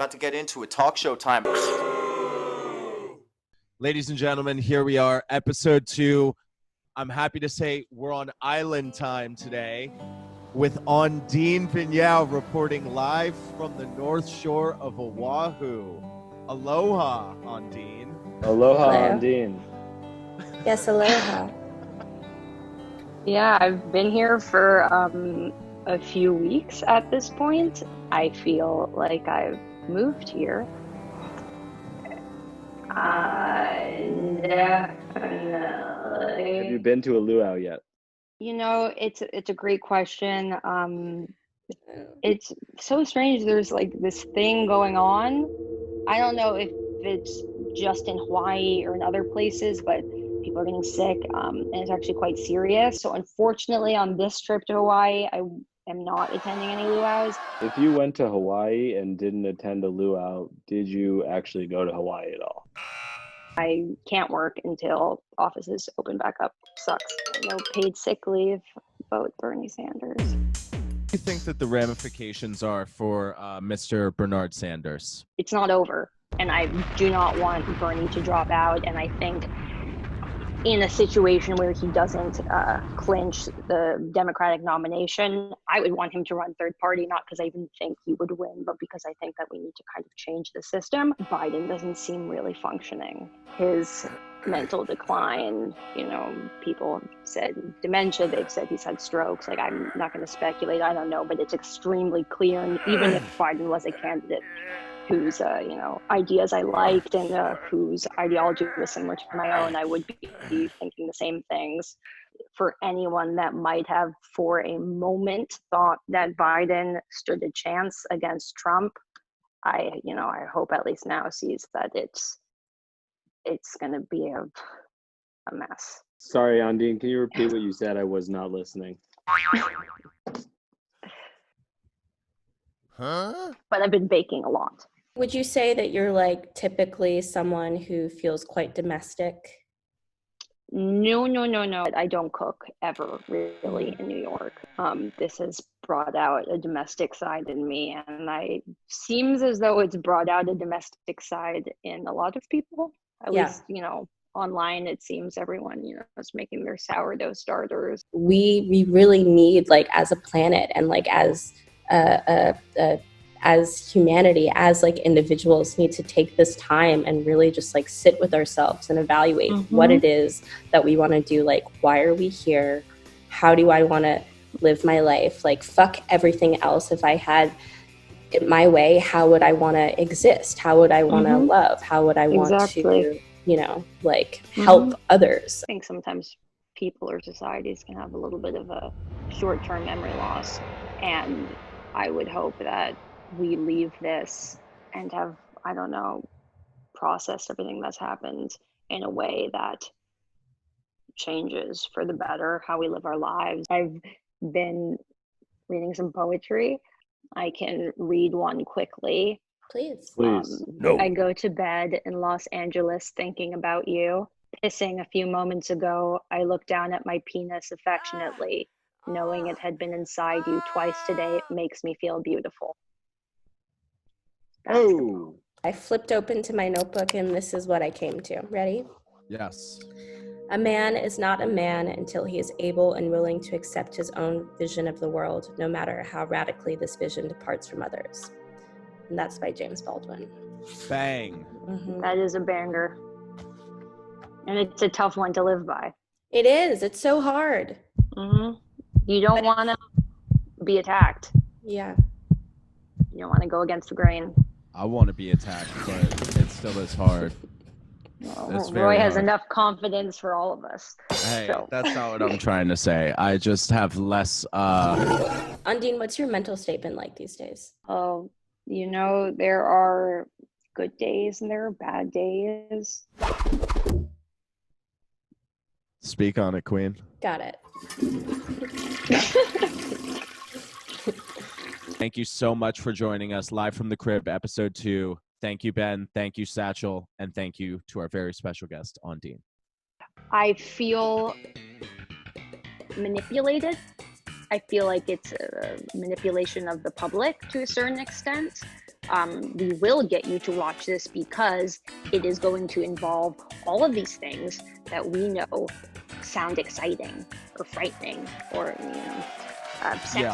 about to get into a talk show time. Ladies and gentlemen, here we are, episode 2. I'm happy to say we're on island time today with Ondine Viñao reporting live from the North Shore of Oahu. Aloha, Ondine. Aloha, Hello. Ondine. Yes, aloha. Yeah, I've been here for a few weeks at this point. I feel like I've moved here. Definitely. Have you been to a luau yet? You know, it's a great question. It's so strange. There's like this thing going on. I don't know if it's just in Hawaii or in other places, but people are getting sick, and it's actually quite serious. So unfortunately, on this trip to Hawaii, I am not attending any luau's. If you went to Hawaii and didn't attend a luau, did you actually go to Hawaii at all? I can't work until offices open back up. Sucks. No paid sick leave. Vote Bernie Sanders. What do you think that the ramifications are for Mr. Bernard Sanders? It's not over, and I do not want Bernie to drop out, and I think in a situation where he doesn't clinch the Democratic nomination, I would want him to run third party, not because I even think he would win, but because I think that we need to kind of change the system. Biden doesn't seem really functioning. His mental decline, you know, people have said dementia, they've said he's had strokes. Like, I'm not going to speculate, I don't know, but it's extremely clear. And even if Biden was a candidate whose, ideas I liked and whose ideology was similar to my own, I would be thinking the same things. For anyone that might have for a moment thought that Biden stood a chance against Trump, I hope at least now sees that it's going to be a mess. Sorry, Ondine, can you repeat what you said? I was not listening. Huh? But I've been baking a lot. Would you say that you're like typically someone who feels quite domestic? No. I don't cook ever really in New York. This has brought out a domestic side in me, and it seems as though it's brought out a domestic side in a lot of people. At least, online it seems everyone, is making their sourdough starters. We really need, like, as a planet and like as humanity, as like individuals, need to take this time and really just like sit with ourselves and evaluate what it is that we want to do. Like, why are we here? How do I want to live my life? Like, fuck everything else. If I had it my way, how would I want to exist? How would I want to love? How would I want to, help others? I think sometimes people or societies can have a little bit of a short-term memory loss, and I would hope that we leave this and have, processed everything that's happened in a way that changes for the better how we live our lives. I've been reading some poetry. I can read one quickly. Please. No. I go to bed in Los Angeles thinking about you. Pissing a few moments ago, I looked down at my penis affectionately. Knowing it had been inside you twice today makes me feel beautiful. Oh. I flipped open to my notebook and this is what I came to. Ready? Yes. A man is not a man until he is able and willing to accept his own vision of the world, no matter how radically this vision departs from others. And that's by James Baldwin. Bang. That is a banger. And it's a tough one to live by. It is. It's so hard. You don't want to be attacked. Yeah. You don't want to go against the grain. I want to be attacked, but it still is hard. Roy has enough confidence for all of us. Hey, So. that's not what I'm trying to say. I just have less... Ondine, what's your mental state been like these days? Oh, there are good days and there are bad days. Speak on it, Queen. Got it. Thank you so much for joining us live from the crib, episode 2. Thank you, Ben. Thank you, Satchel. And thank you to our very special guest, Ondine. I feel manipulated. I feel like it's a manipulation of the public to a certain extent. we will get you to watch this because it is going to involve all of these things that we know sound exciting or frightening or sexy. Yeah,